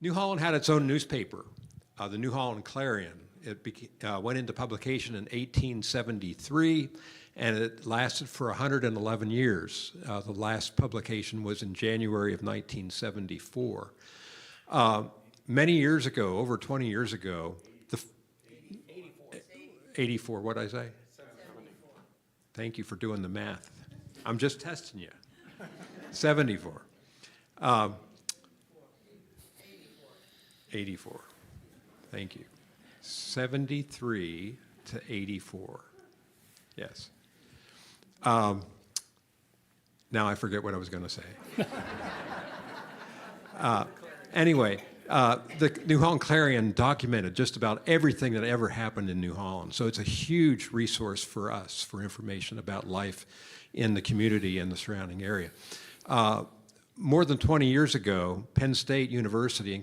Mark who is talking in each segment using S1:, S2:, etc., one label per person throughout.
S1: New Holland had its own newspaper, the New Holland Clarion. It went into publication in 1873, and it lasted for 111 years. The last publication was in January of 1974. Many years ago, over 20 years ago, 84, what did I say? 74. Thank you for doing the math. I'm just testing you. 74. 84. Thank you. 73 to 84. Yes. Now I forget what I was going to say. Anyway, the New Holland Clarion documented just about everything that ever happened in New Holland. So it's a huge resource for us for information about life in the community and the surrounding area. More than 20 years ago, Penn State University,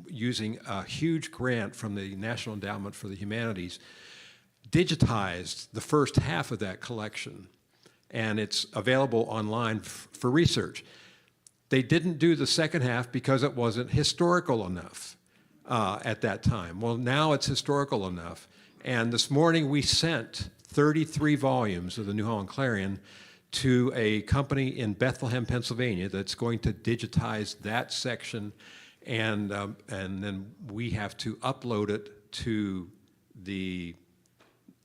S1: using a huge grant from the National Endowment for the Humanities, digitized the first half of that collection, and it's available online for research. They didn't do the second half because it wasn't historical enough at that time. Well, now it's historical enough, and this morning we sent 33 volumes of the New Holland Clarion to a company in Bethlehem, Pennsylvania, that's going to digitize that section, and then we have to upload it to the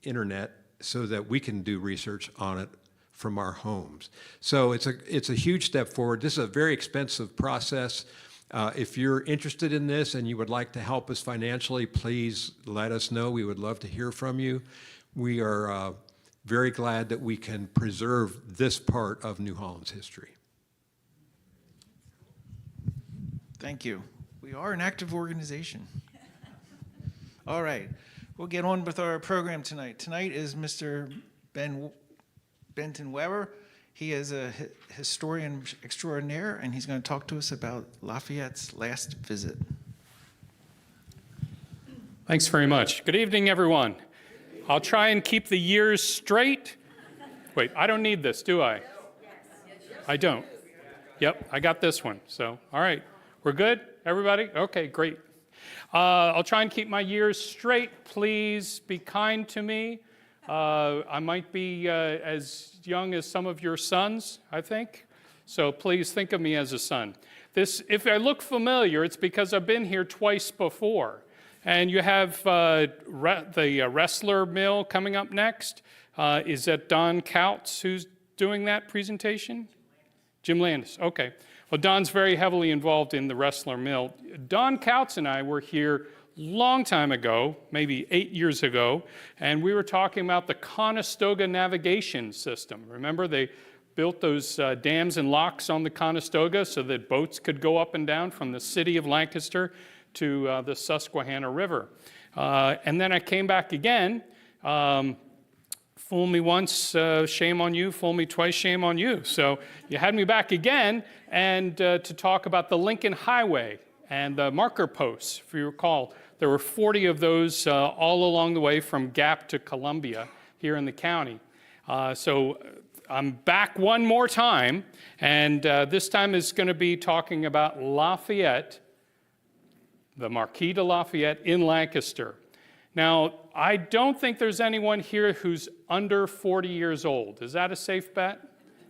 S1: internet so that we can do research on it from our homes. So it's a huge step forward. This is a very expensive process. If you're interested in this and you would like to help us financially, please let us know. We would love to hear from you. We are very glad that we can preserve this part of New Holland's history.
S2: Thank you. We are an active organization. All right, we'll get on with our program tonight. Tonight is Mr. Benton Weber. He is a historian extraordinaire, and he's going to talk to us about Lafayette's last visit.
S3: Thanks very much. Good evening, everyone. I'll try and keep the years straight. Wait, I don't need this, do I? I don't. Yep, I got this one. So, all right. We're good, everybody? Okay, great. I'll try and keep my years straight. Please be kind to me. I might be as young as some of your sons, I think. So please think of me as a son. If I look familiar, it's because I've been here twice before. And you have the wrestler mill coming up next. Is that Don Kautz who's doing that presentation? Jim Landis, okay. Well, Don's very heavily involved in the wrestler mill. Don Kautz and I were here a long time ago, maybe 8 years ago, and we were talking about the Conestoga navigation system. Remember, they built those dams and locks on the Conestoga so that boats could go up and down from the city of Lancaster to the Susquehanna River. And then I came back again. Fool me once, shame on you. Fool me twice, shame on you. So you had me back again and to talk about the Lincoln Highway and the marker posts. If you recall, there were 40 of those all along the way from Gap to Columbia here in the county. So I'm back one more time, and this time is going to be talking about Lafayette, the Marquis de Lafayette in Lancaster. Now, I don't think there's anyone here who's under 40 years old. Is that a safe bet?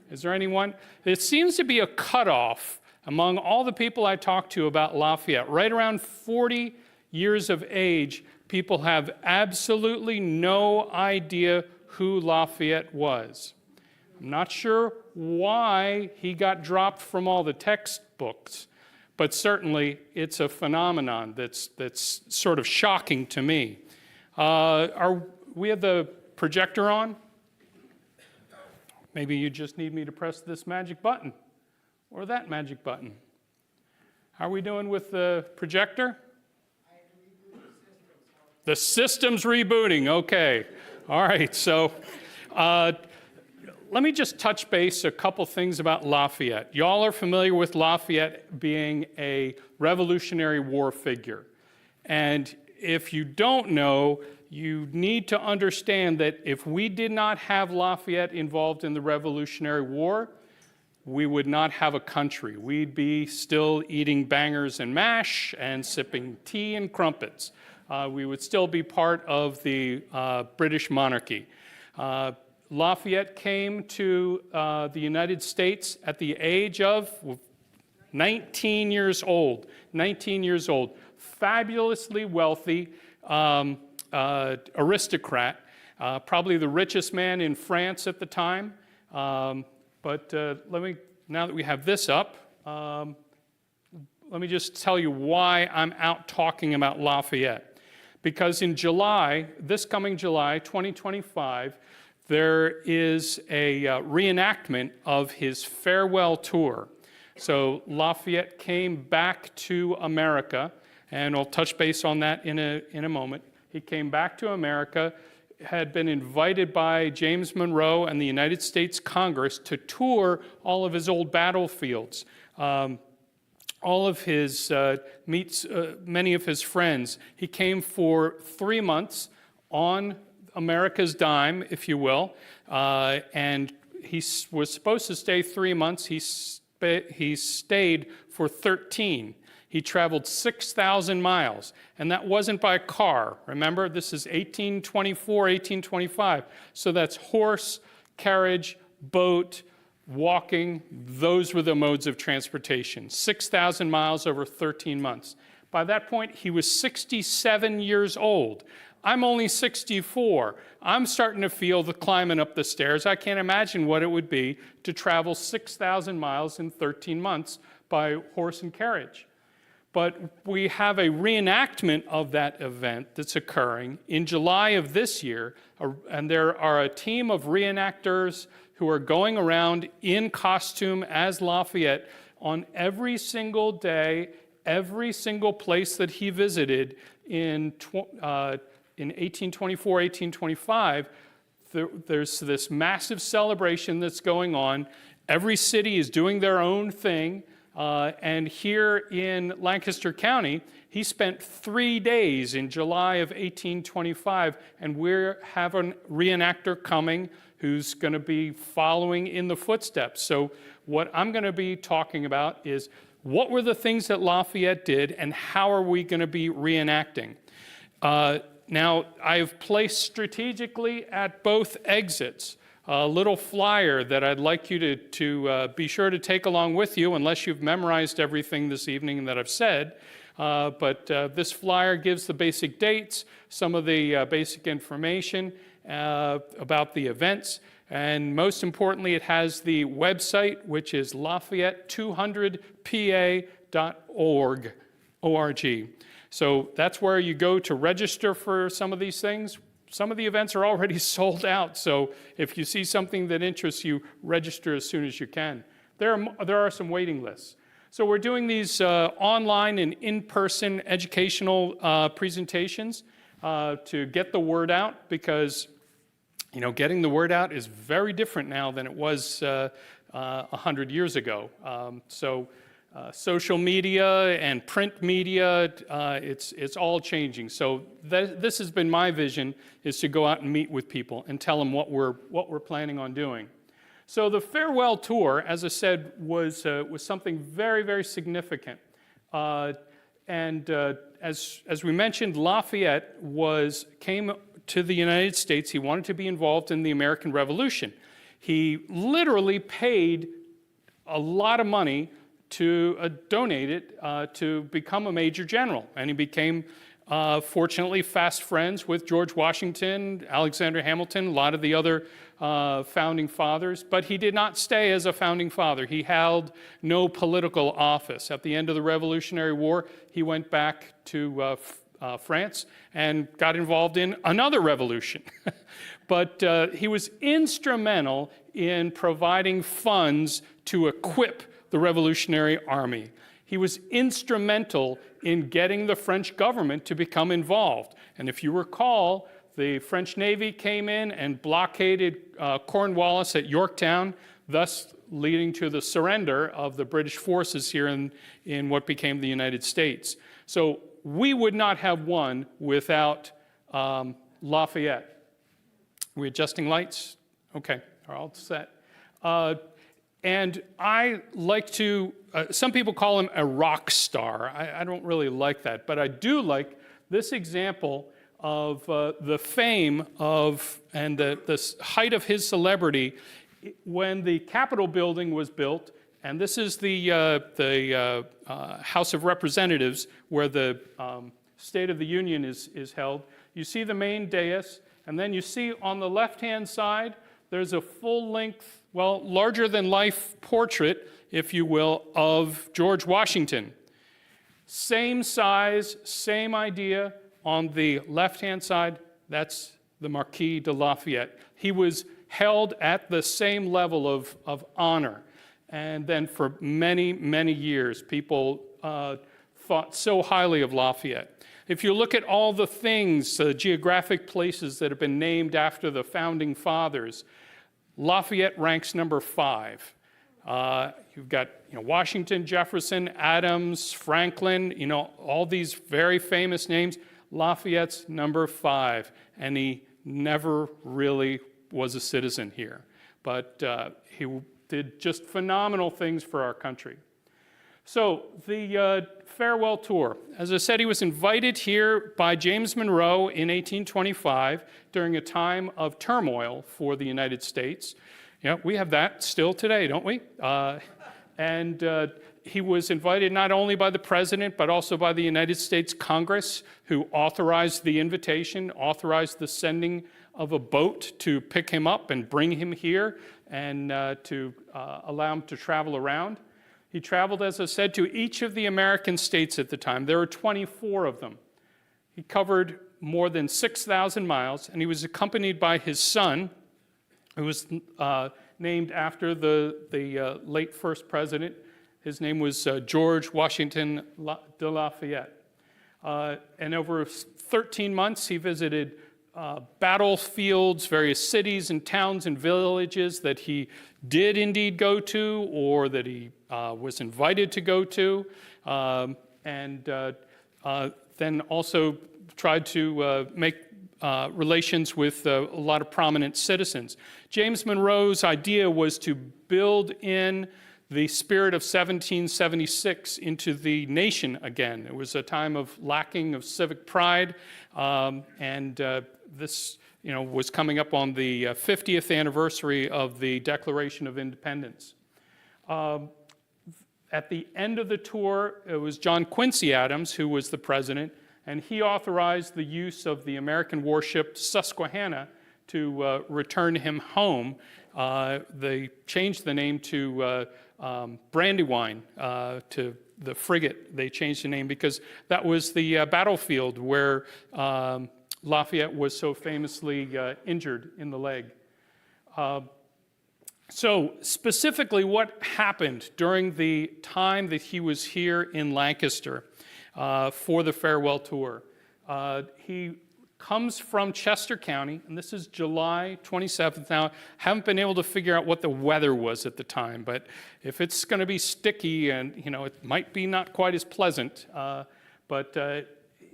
S3: Is there anyone? It seems to be a cutoff among all the people I talk to about Lafayette. Right around 40 years of age, people have absolutely no idea who Lafayette was. I'm not sure why he got dropped from all the textbooks, but certainly it's a phenomenon that's sort of shocking to me. We have the projector on? Maybe you just need me to press this magic button or that magic button. How are we doing with the projector? The system's rebooting, okay. All right, so let me just touch base a couple things about Lafayette. Y'all are familiar with Lafayette being a Revolutionary War figure. And if you don't know, you need to understand that if we did not have Lafayette involved in the Revolutionary War, we would not have a country. We'd be still eating bangers and mash and sipping tea and crumpets. We would still be part of the British monarchy. Lafayette came to the United States at the age of 19 years old. 19 years old. Fabulously wealthy aristocrat. Probably the richest man in France at the time. But now that we have this up, let me just tell you why I'm out talking about Lafayette. Because in July, this coming July, 2025, there is a reenactment of his farewell tour. So Lafayette came back to America, and I'll touch base on that in a moment. He came back to America, had been invited by James Monroe and the United States Congress to tour all of his old battlefields. All of his meets many of his friends. He came for 3 months on America's dime, if you will, and he was supposed to stay 3 months. He stayed for 13. He traveled 6,000 miles, and that wasn't by car. Remember, this is 1824, 1825. So that's horse, carriage, boat, walking. Those were the modes of transportation. 6,000 miles over 13 months. By that point, he was 67 years old. I'm only 64. I'm starting to feel the climbing up the stairs. I can't imagine what it would be to travel 6,000 miles in 13 months by horse and carriage. But we have a reenactment of that event that's occurring in July of this year, and there are a team of reenactors who are going around in costume as Lafayette on every single day, every single place that he visited in 1824, 1825. There's this massive celebration that's going on. Every city is doing their own thing. And here in Lancaster County, he spent 3 days in July of 1825, and we have a reenactor coming who's going to be following in the footsteps. So what I'm going to be talking about is what were the things that Lafayette did, and how are we going to be reenacting? Now, I've placed strategically at both exits a little flyer that I'd like you to be sure to take along with you, unless you've memorized everything this evening that I've said. But this flyer gives the basic dates, some of the basic information about the events, and most importantly, it has the website, which is Lafayette200pa.org. So that's where you go to register for some of these things. Some of the events are already sold out, so if you see something that interests you, register as soon as you can. There are some waiting lists. So we're doing these online and in-person educational presentations to get the word out, because getting the word out is very different now than it was 100 years ago. Social media and print media, it's all changing. So this has been my vision, is to go out and meet with people and tell them what we're planning on doing. So the farewell tour, as I said, was something very, very significant. As we mentioned, Lafayette came to the United States. He wanted to be involved in the American Revolution. He literally paid a lot of money to donate it to become a major general. And he became, fortunately, fast friends with George Washington, Alexander Hamilton, a lot of the other founding fathers. But he did not stay as a founding father. He held no political office. At the end of the Revolutionary War, he went back to France and got involved in another revolution. But he was instrumental in providing funds to equip the Revolutionary Army. He was instrumental in getting the French government to become involved. And if you recall, the French Navy came in and blockaded Cornwallis at Yorktown, thus leading to the surrender of the British forces here in what became the United States. So we would not have won without Lafayette. Are we adjusting lights? Okay, are all set. And I like to, some people call him a rock star. I don't really like that, but I do like this example of the fame of and the height of his celebrity when the Capitol building was built. And this is the House of Representatives where the State of the Union is held. You see the main dais, and then you see on the left-hand side, there's a full-length, well, larger-than-life portrait, if you will, of George Washington. Same size, same idea. On the left-hand side, that's the Marquis de Lafayette. He was held at the same level of honor. And then for many, many years, people thought so highly of Lafayette. If you look at all the things, geographic places that have been named after the founding fathers, Lafayette ranks number 5. You've got Washington, Jefferson, Adams, Franklin, all these very famous names. Lafayette's number 5, and he never really was a citizen here. But he did just phenomenal things for our country. So the farewell tour. As I said, he was invited here by James Monroe in 1825 during a time of turmoil for the United States. We have that still today, don't we? And he was invited not only by the president, but also by the United States Congress, who authorized the invitation, authorized the sending of a boat to pick him up and bring him here and to allow him to travel around. He traveled, as I said, to each of the American states at the time. There were 24 of them. He covered more than 6,000 miles, and he was accompanied by his son, who was named after the late first president. His name was George Washington de Lafayette. And over 13 months, he visited battlefields, various cities and towns and villages that he did indeed go to or that he was invited to go to, and then also tried to make relations with a lot of prominent citizens. James Monroe's idea was to build in the spirit of 1776 into the nation again. It was a time of lacking of civic pride, and this was coming up on the 50th anniversary of the Declaration of Independence. At the end of the tour, it was John Quincy Adams who was the president, and he authorized the use of the American warship Susquehanna to return him home. They changed the name to Brandywine, to the frigate. They changed the name because that was the battlefield where Lafayette was so famously injured in the leg. So specifically what happened during the time that he was here in Lancaster for the farewell tour. He comes from Chester County, and this is July 27th. Now, I haven't been able to figure out what the weather was at the time, but if it's going to be sticky and, it might be not quite as pleasant. But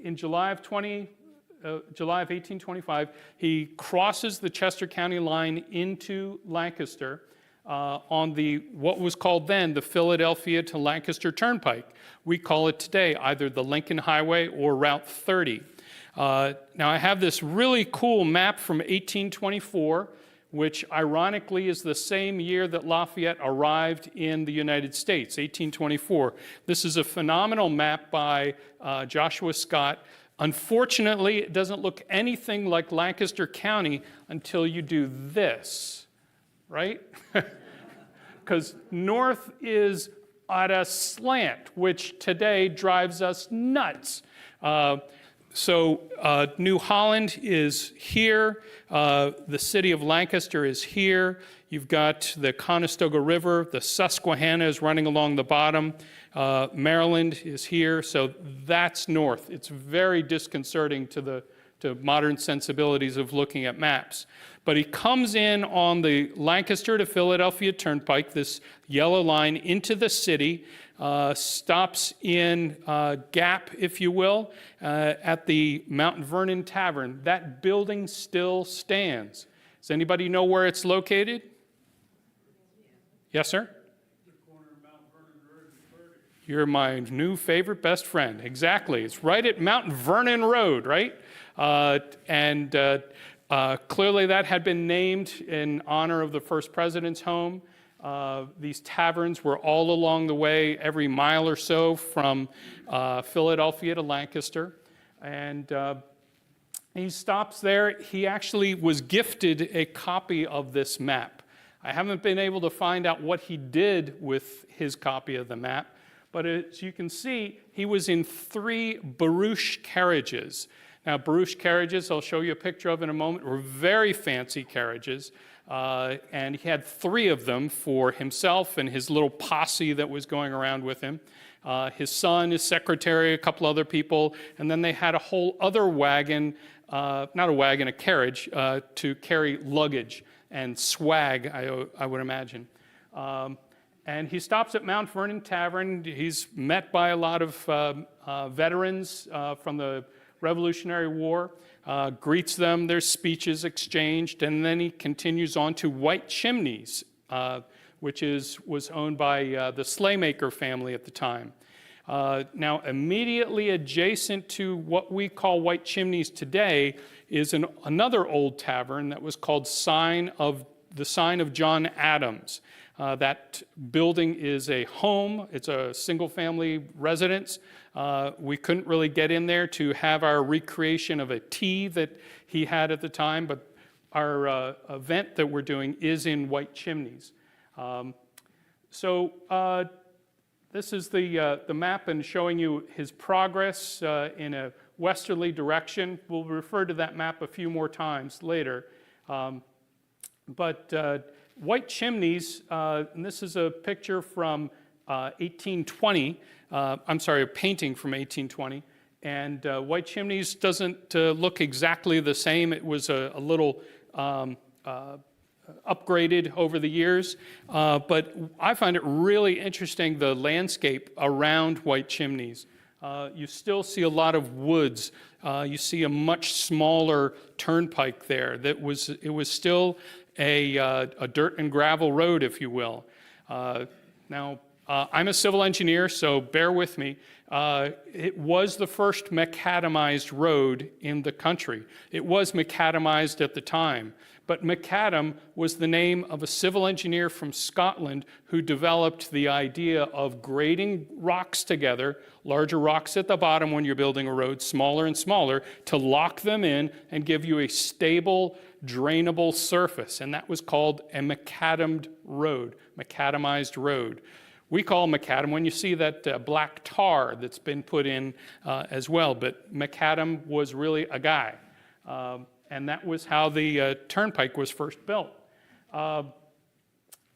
S3: in July of 1825, he crosses the Chester County line into Lancaster on what was called then the Philadelphia to Lancaster Turnpike. We call it today either the Lincoln Highway or Route 30. Now, I have this really cool map from 1824, which ironically is the same year that Lafayette arrived in the United States, 1824. This is a phenomenal map by Joshua Scott. Unfortunately, it doesn't look anything like Lancaster County until you do this, right? Because north is at a slant, which today drives us nuts. So New Holland is here. The city of Lancaster is here. You've got the Conestoga River. The Susquehanna is running along the bottom. Maryland is here. So that's north. It's very disconcerting to modern sensibilities of looking at maps. But he comes in on the Lancaster to Philadelphia Turnpike, this yellow line, into the city, stops in Gap, if you will, at the Mount Vernon Tavern. That building still stands. Does anybody know where it's located? Yes, sir? You're my new favorite best friend. Exactly. It's right at Mount Vernon Road, right? Clearly that had been named in honor of the first president's home. These taverns were all along the way, every mile or so from Philadelphia to Lancaster. And he stops there. He actually was gifted a copy of this map. I haven't been able to find out what he did with his copy of the map, but as you can see, he was in 3 barouche carriages. Now, barouche carriages, I'll show you a picture of in a moment, were very fancy carriages. And he had 3 of them for himself and his little posse that was going around with him. His son, his secretary, a couple other people, and then they had a whole other wagon, not a wagon, a carriage, to carry luggage and swag, I would imagine. And he stops at Mount Vernon Tavern. He's met by a lot of veterans from the Revolutionary War, greets them, there's speeches exchanged, and then he continues on to White Chimneys, which was owned by the Slaymaker family at the time. Now, immediately adjacent to what we call White Chimneys today is another old tavern that was called the Sign of John Adams. That building is a home. It's a single-family residence. We couldn't really get in there to have our recreation of a tea that he had at the time, but our event that we're doing is in White Chimneys. This is the map and showing you his progress in a westerly direction. We'll refer to that map a few more times later. White Chimneys, and this is a picture from 1820, a painting from 1820, and White Chimneys doesn't look exactly the same. It was a little upgraded over the years, but I find it really interesting, the landscape around White Chimneys. You still see a lot of woods. You see a much smaller turnpike there. It was still a dirt and gravel road, if you will. Now, I'm a civil engineer, so bear with me. It was the first macadamized road in the country. It was macadamized at the time, but macadam was the name of a civil engineer from Scotland who developed the idea of grading rocks together, larger rocks at the bottom when you're building a road, smaller and smaller, to lock them in and give you a stable, drainable surface, and that was called a macadamized road. We call macadam when you see that black tar that's been put in as well, but macadam was really a guy, and that was how the turnpike was first built.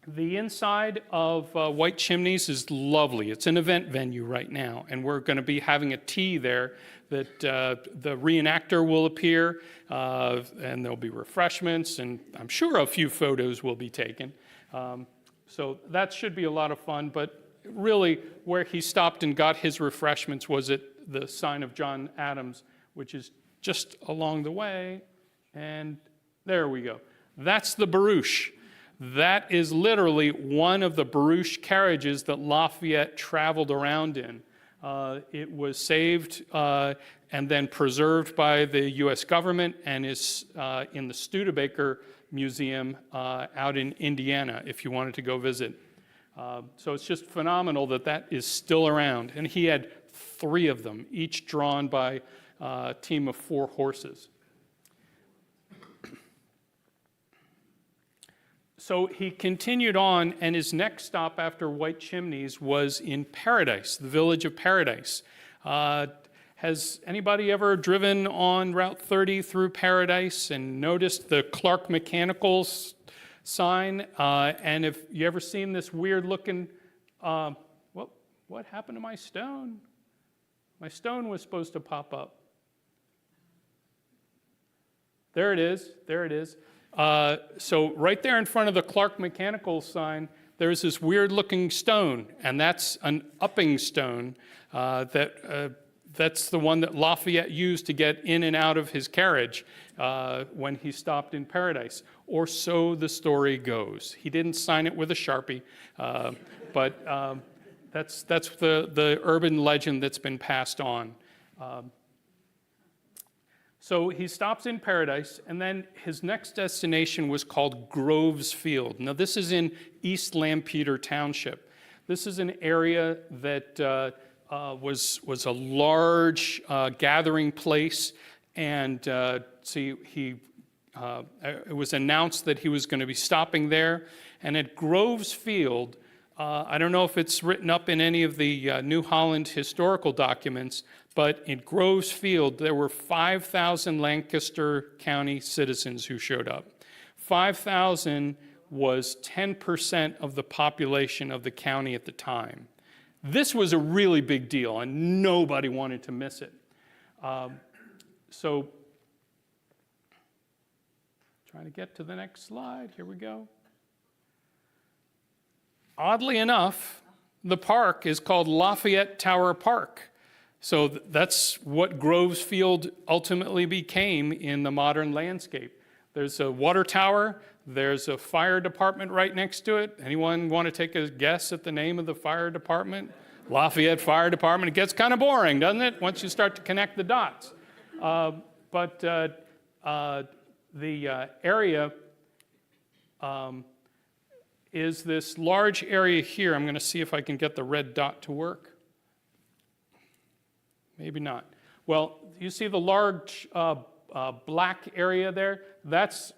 S3: The inside of White Chimneys is lovely. It's an event venue right now, and we're going to be having a tea there that the reenactor will appear, and there'll be refreshments, and I'm sure a few photos will be taken. So that should be a lot of fun, but really where he stopped and got his refreshments was at the Sign of John Adams, which is just along the way, and there we go. That's the barouche. That is literally one of the barouche carriages that Lafayette traveled around in. It was saved and then preserved by the U.S. government and is in the Studebaker Museum out in Indiana if you wanted to go visit. So it's just phenomenal that is still around. And he had 3 of them, each drawn by a team of 4 horses. So he continued on, and his next stop after White Chimneys was in Paradise, the village of Paradise. Has anybody ever driven on Route 30 through Paradise and noticed the Clark Mechanical sign? And if you ever seen this weird-looking, what happened to my stone? My stone was supposed to pop up. There it is. There it is. So right there in front of the Clark Mechanical sign, there's this weird-looking stone, and that's an upping stone that that's the one that Lafayette used to get in and out of his carriage when he stopped in Paradise, or so the story goes. He didn't sign it with a Sharpie, but that's the urban legend that's been passed on. So he stops in Paradise, and then his next destination was called Groves Field. Now, this is in East Lampeter Township. This is an area that was a large gathering place, and it was announced that he was going to be stopping there. And at Groves Field, I don't know if it's written up in any of the New Holland historical documents, but in Groves Field, there were 5,000 Lancaster County citizens who showed up. 5,000 was 10% of the population of the county at the time. This was a really big deal, and nobody wanted to miss it. So, trying to get to the next slide. Here we go. Oddly enough, the park is called Lafayette Tower Park. So that's what Groves Field ultimately became in the modern landscape. There's a water tower. There's a fire department right next to it. Anyone want to take a guess at the name of the fire department? Lafayette Fire Department. It gets kind of boring, doesn't it, once you start to connect the dots? But the area is this large area here. I'm going to see if I can get the red dot to work. Maybe not. Well, you see the large black area there? That's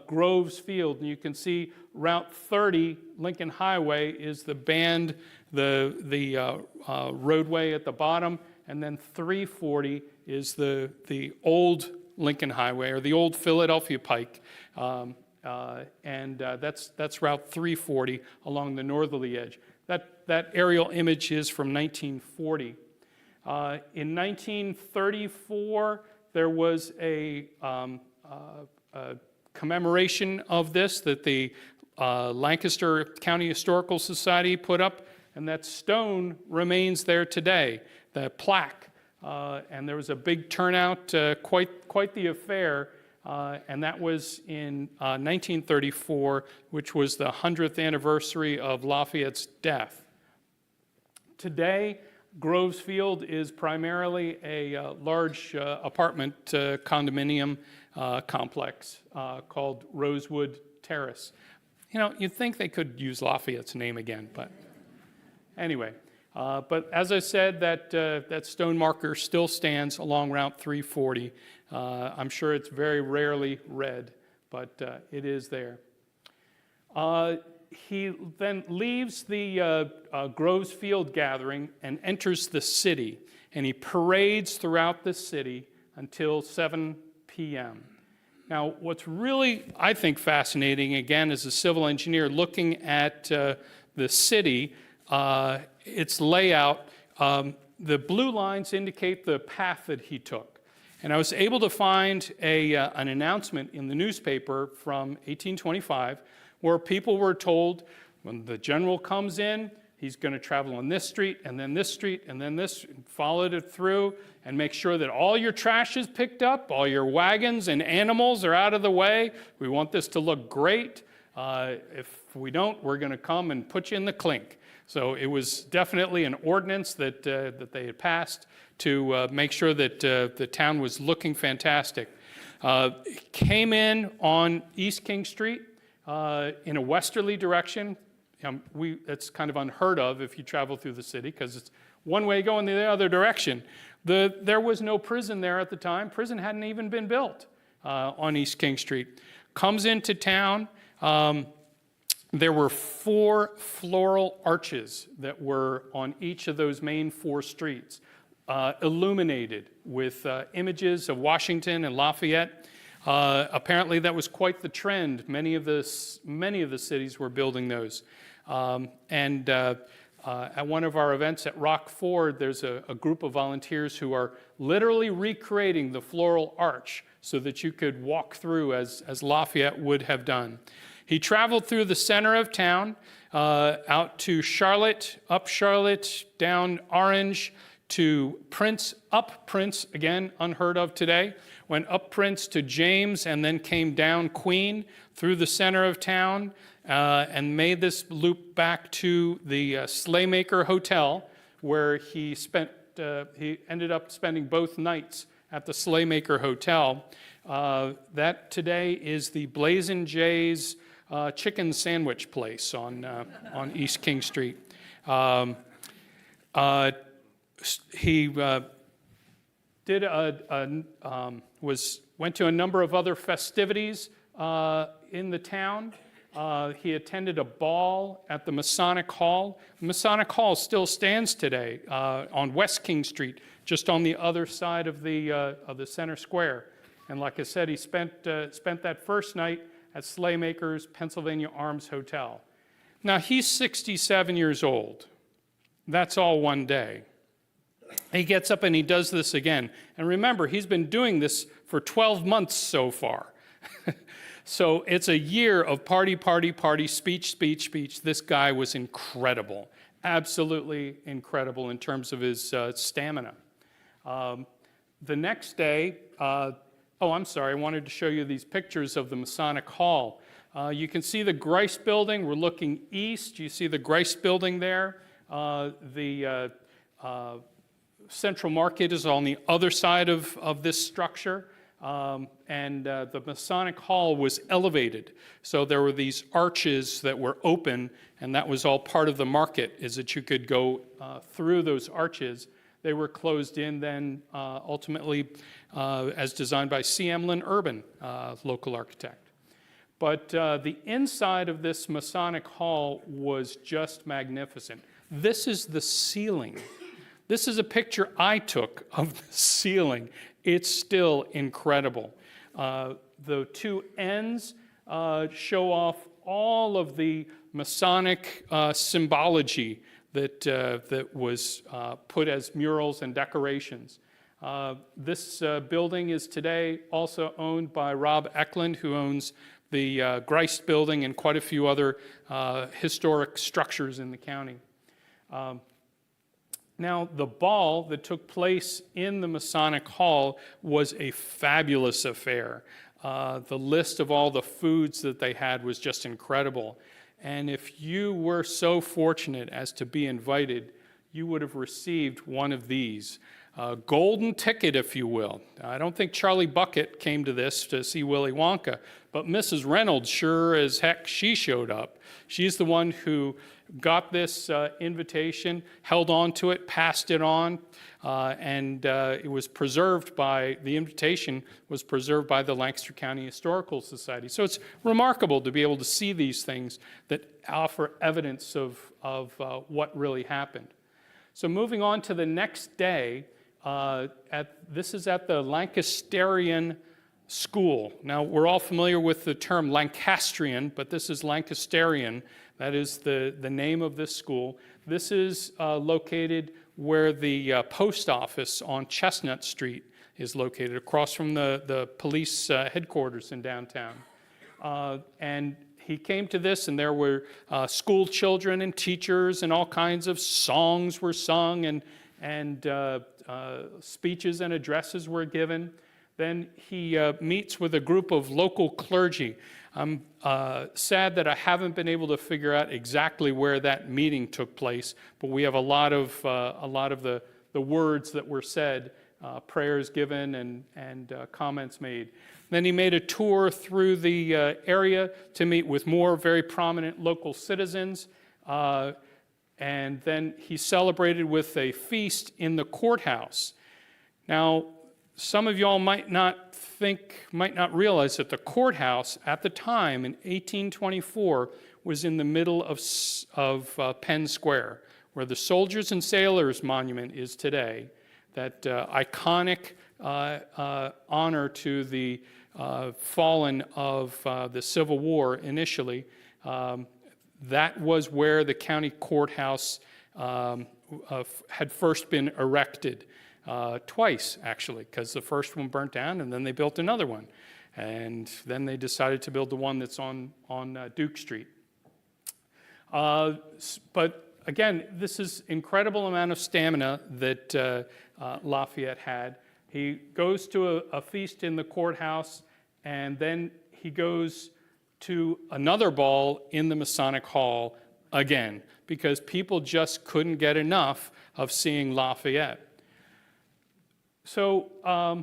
S3: Groves Field, and you can see Route 30, Lincoln Highway, is the band, the roadway at the bottom, and then 340 is the old Lincoln Highway, or the old Philadelphia Pike, and that's Route 340 along the northerly edge. That aerial image is from 1940. In 1934, there was a commemoration of this that the Lancaster County Historical Society put up, and that stone remains there today, the plaque. And there was a big turnout, quite the affair, and that was in 1934, which was the 100th anniversary of Lafayette's death. Today, Groves Field is primarily a large apartment condominium complex called Rosewood Terrace. You know, you'd think they could use Lafayette's name again, but anyway. But as I said, that stone marker still stands along Route 340. I'm sure it's very rarely read, but it is there. He then leaves the Groves Field gathering and enters the city, and he parades throughout the city until 7 p.m. Now, what's really, I think, fascinating, again, as a civil engineer, looking at the city, its layout, the blue lines indicate the path that he took. And I was able to find an announcement in the newspaper from 1825 where people were told, when the general comes in, he's going to travel on this street, and then this street, and then this, and followed it through, and make sure that all your trash is picked up, all your wagons and animals are out of the way. We want this to look great. If we don't, we're going to come and put you in the clink. So it was definitely an ordinance that they had passed to make sure that the town was looking fantastic. Came in on East King Street in a westerly direction. That's kind of unheard of if you travel through the city because it's one way going the other direction. There was no prison there at the time. Prison hadn't even been built on East King Street. Comes into town. There were 4 floral arches that were on each of those main 4 streets, illuminated with images of Washington and Lafayette. Apparently, that was quite the trend. Many of the cities were building those. At one of our events at Rock Ford, there's a group of volunteers who are literally recreating the floral arch so that you could walk through as Lafayette would have done. He traveled through the center of town, out to Charlotte, up Charlotte, down Orange, to Prince, up Prince, again, unheard of today, went up Prince to James and then came down Queen through the center of town and made this loop back to the Slaymaker Hotel, where he ended up spending both nights at the Slaymaker Hotel. That today is the Blazin' Jay's chicken sandwich place on East King Street. He went to a number of other festivities in the town. He attended a ball at the Masonic Hall. Masonic Hall still stands today on West King Street, just on the other side of the center square. And like I said, he spent that first night at Slaymaker's Pennsylvania Arms Hotel. Now, he's 67 years old. That's all one day. He gets up and he does this again. And remember, he's been doing this for 12 months so far. So it's a year of party, party, party, speech, speech, speech. This guy was incredible, absolutely incredible in terms of his stamina. The next day, I'm sorry, I wanted to show you these pictures of the Masonic Hall. You can see the Grice building. We're looking east. You see the Grice building there. The Central Market is on the other side of this structure, and the Masonic Hall was elevated. So there were these arches that were open, and that was all part of the market, is that you could go through those arches. They were closed in then ultimately as designed by C.M. Lynn Urban, local architect. But the inside of this Masonic Hall was just magnificent. This is the ceiling. This is a picture I took of the ceiling. It's still incredible. The two ends show off all of the Masonic symbology that was put as murals and decorations. This building is today also owned by Rob Eklund, who owns the Grice building and quite a few other historic structures in the county. Now, the ball that took place in the Masonic Hall was a fabulous affair. The list of all the foods that they had was just incredible. And if you were so fortunate as to be invited, you would have received one of these. A golden ticket, if you will. I don't think Charlie Bucket came to this to see Willy Wonka, but Mrs. Reynolds, sure as heck, she showed up. She's the one who got this invitation, held on to it, passed it on, and it was preserved the invitation was preserved by the Lancaster County Historical Society. So it's remarkable to be able to see these things that offer evidence of what really happened. So moving on to the next day, this is at the Lancasterian School. Now, we're all familiar with the term Lancastrian, but this is Lancasterian. That is the name of this school. This is located where the post office on Chestnut Street is located, across from the police headquarters in downtown. And he came to this, and there were school children and teachers, and all kinds of songs were sung, and speeches and addresses were given. Then he meets with a group of local clergy. I'm sad that I haven't been able to figure out exactly where that meeting took place, but we have a lot of the words that were said, prayers given, and comments made. Then he made a tour through the area to meet with more very prominent local citizens, and then he celebrated with a feast in the courthouse. Now, some of y'all might not realize that the courthouse at the time in 1824 was in the middle of Penn Square, where the Soldiers and Sailors Monument is today, that iconic honor to the fallen of the Civil War initially. That was where the county courthouse had first been erected. Twice, actually, because the first one burnt down, and then they built another one. And then they decided to build the one that's on Duke Street. But again, this is incredible amount of stamina that Lafayette had. He goes to a feast in the courthouse, and then he goes to another ball in the Masonic Hall again, because people just couldn't get enough of seeing Lafayette. So I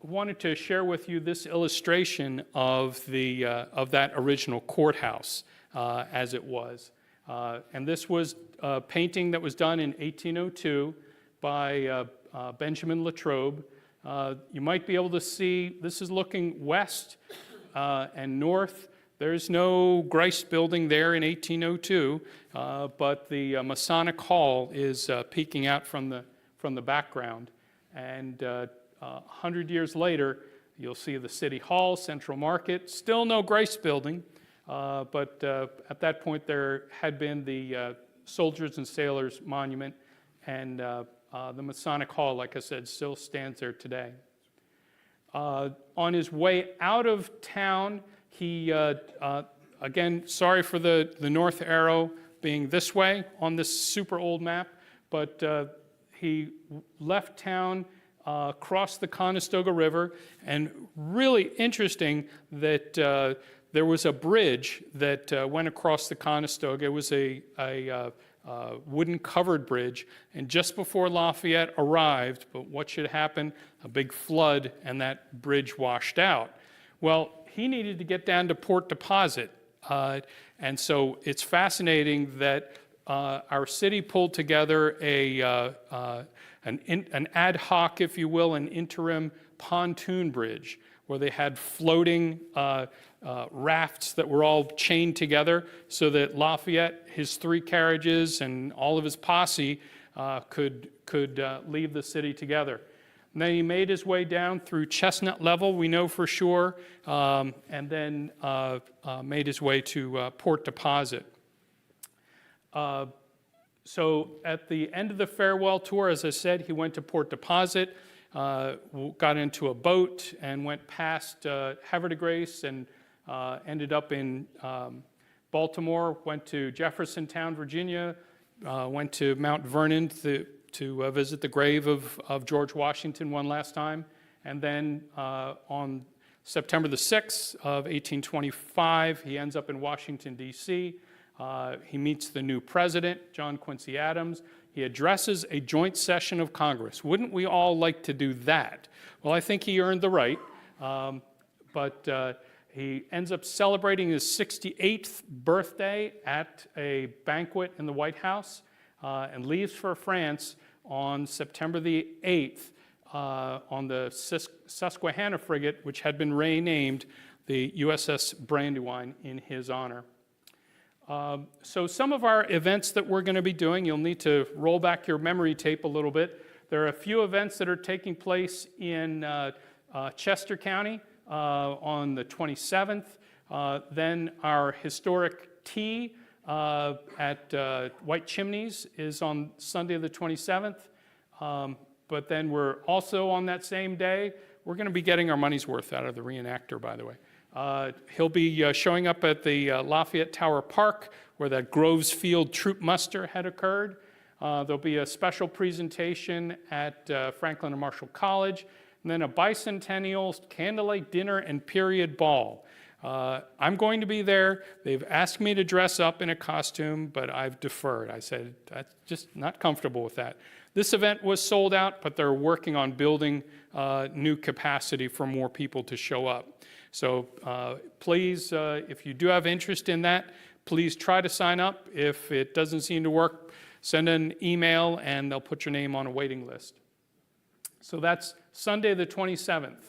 S3: wanted to share with you this illustration of that original courthouse as it was. And this was a painting that was done in 1802 by Benjamin Latrobe. You might be able to see, this is looking west and north. There's no Grice building there in 1802, but the Masonic Hall is peeking out from the background. And 100 years later, you'll see the City Hall, Central Market, still no Grice building, but at that point there had been the Soldiers and Sailors Monument, and the Masonic Hall, like I said, still stands there today. On his way out of town, he, again, sorry for the north arrow being this way on this super old map, but he left town, crossed the Conestoga River, and really interesting that there was a bridge that went across the Conestoga. It was a wooden covered bridge, and just before Lafayette arrived, but what should happen? A big flood, and that bridge washed out. Well, he needed to get down to Port Deposit, and so it's fascinating that our city pulled together an ad hoc, if you will, an interim pontoon bridge where they had floating rafts that were all chained together so that Lafayette, his 3 carriages, and all of his posse could leave the city together. And then he made his way down through Chestnut Level, we know for sure, and then made his way to Port Deposit. So at the end of the farewell tour, as I said, he went to Port Deposit, got into a boat and went past Havre de Grace and ended up in Baltimore, went to Jeffersontown, Virginia, went to Mount Vernon to visit the grave of George Washington one last time, and then on September the 6th of 1825, he ends up in Washington, D.C. He meets the new president, John Quincy Adams. He addresses a joint session of Congress. Wouldn't we all like to do that? Well, I think he earned the right, but he ends up celebrating his 68th birthday at a banquet in the White House and leaves for France on September the 8th on the Susquehanna frigate, which had been renamed the USS Brandywine in his honor. So some of our events that we're going to be doing, you'll need to roll back your memory tape a little bit. There are a few events that are taking place in Chester County on the 27th. Then our historic tea at White Chimneys is on Sunday the 27th. But then we're also on that same day, we're going to be getting our money's worth out of the reenactor, by the way. He'll be showing up at the Lafayette Tower Park where that Groves Field troop muster had occurred. There'll be a special presentation at Franklin and Marshall College, and then a bicentennial candlelight dinner and period ball. I'm going to be there. They've asked me to dress up in a costume, but I've deferred. I said, that's just not comfortable with that. This event was sold out, but they're working on building new capacity for more people to show up. So please, if you do have interest in that, please try to sign up. If it doesn't seem to work, send an email and they'll put your name on a waiting list. So that's Sunday the 27th.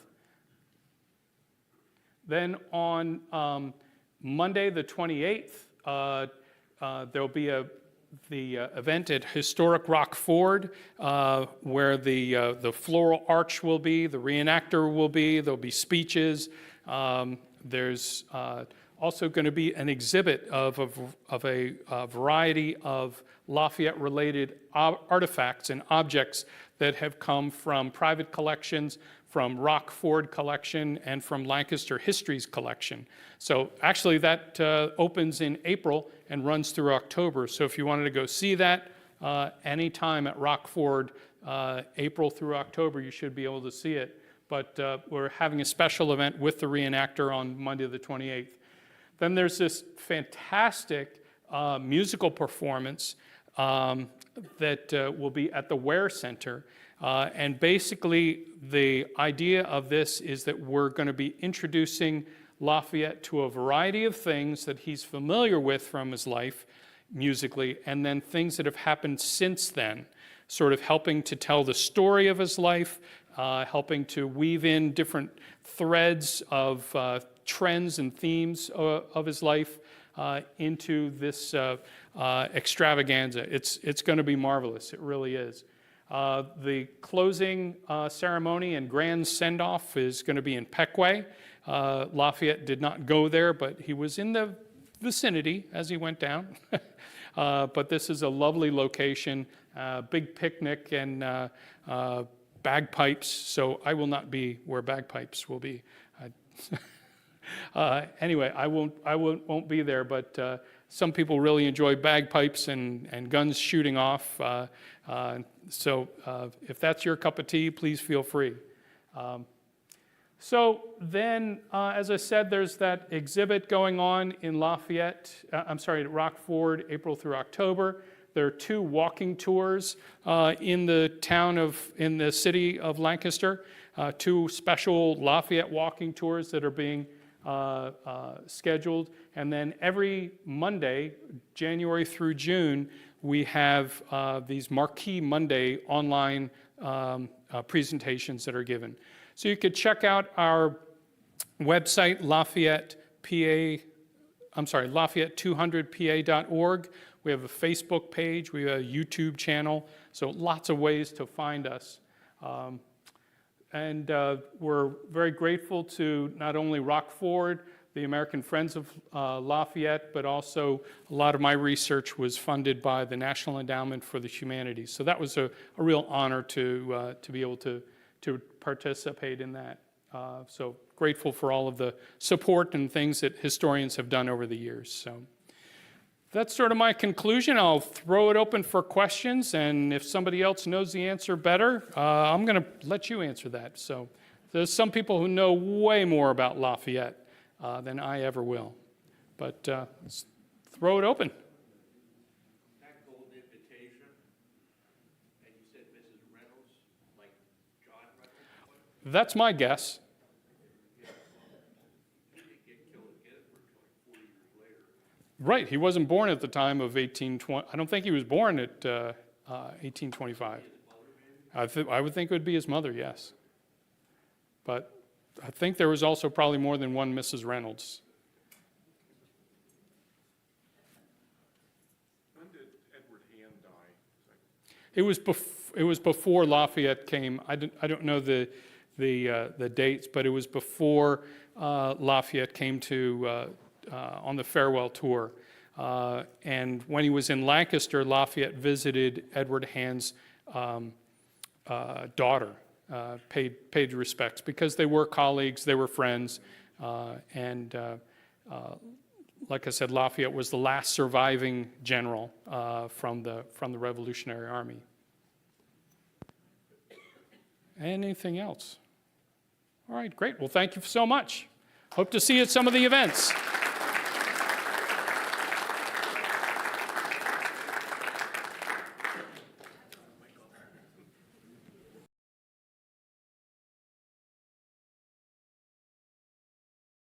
S3: Then on Monday the 28th, there'll be the event at Historic Rock Ford where the floral arch will be, the reenactor will be, there'll be speeches. There's also going to be an exhibit of a variety of Lafayette-related artifacts and objects that have come from private collections, from Rock Ford collection, and from Lancaster History's collection. So actually that opens in April and runs through October. So if you wanted to go see that anytime at Rock Ford, April through October, you should be able to see it. But we're having a special event with the reenactor on Monday the 28th. Then there's this fantastic musical performance that will be at the Ware Center. And basically, the idea of this is that we're going to be introducing Lafayette to a variety of things that he's familiar with from his life musically, and then things that have happened since then, sort of helping to tell the story of his life, helping to weave in different threads of trends and themes of his life into this extravaganza. It's going to be marvelous. It really is. The closing ceremony and grand send-off is going to be in Pequea. Lafayette did not go there, but he was in the vicinity as he went down. But this is a lovely location, big picnic and bagpipes, so I will not be where bagpipes will be. Anyway, I won't be there, but some people really enjoy bagpipes and guns shooting off. So if that's your cup of tea, please feel free. So then, as I said, there's that exhibit going on in Lafayette, at Rock Ford, April through October. There are 2 walking tours in the city of Lancaster, 2 special Lafayette walking tours that are being scheduled. And then every Monday, January through June, we have these Marquee Monday online presentations that are given. So you could check out our website, Lafayette200pa.org. We have a Facebook page, we have a YouTube channel, so lots of ways to find us. And we're very grateful to not only Rock Ford, the American Friends of Lafayette, but also a lot of my research was funded by the National Endowment for the Humanities. So that was a real honor to be able to participate in that. So grateful for all of the support and things that historians have done over the years. So that's sort of my conclusion. I'll throw it open for questions, and if somebody else knows the answer better, I'm going to let you answer that. So there's some people who know way more about Lafayette than I ever will. But let's throw it open.
S4: That golden invitation, and you said Mrs. Reynolds, like John Reynolds?
S3: That's my guess.
S4: He didn't get killed at Gettysburg until like 40 years later.
S3: Right, he wasn't born at the time of 1820. I don't think he was born at 1825. I would think it would be his mother, yes. But I think there was also probably more than one Mrs. Reynolds.
S4: When did Edward Hand die?
S3: It was before Lafayette came. I don't know the dates, but it was before Lafayette came to on the farewell tour. And when he was in Lancaster, Lafayette visited Edward Hand's daughter, paid respects because they were colleagues, they were friends, and like I said, Lafayette was the last surviving general from the Revolutionary Army. Anything else? All right, great. Well, thank you so much. Hope to see you at some of the events.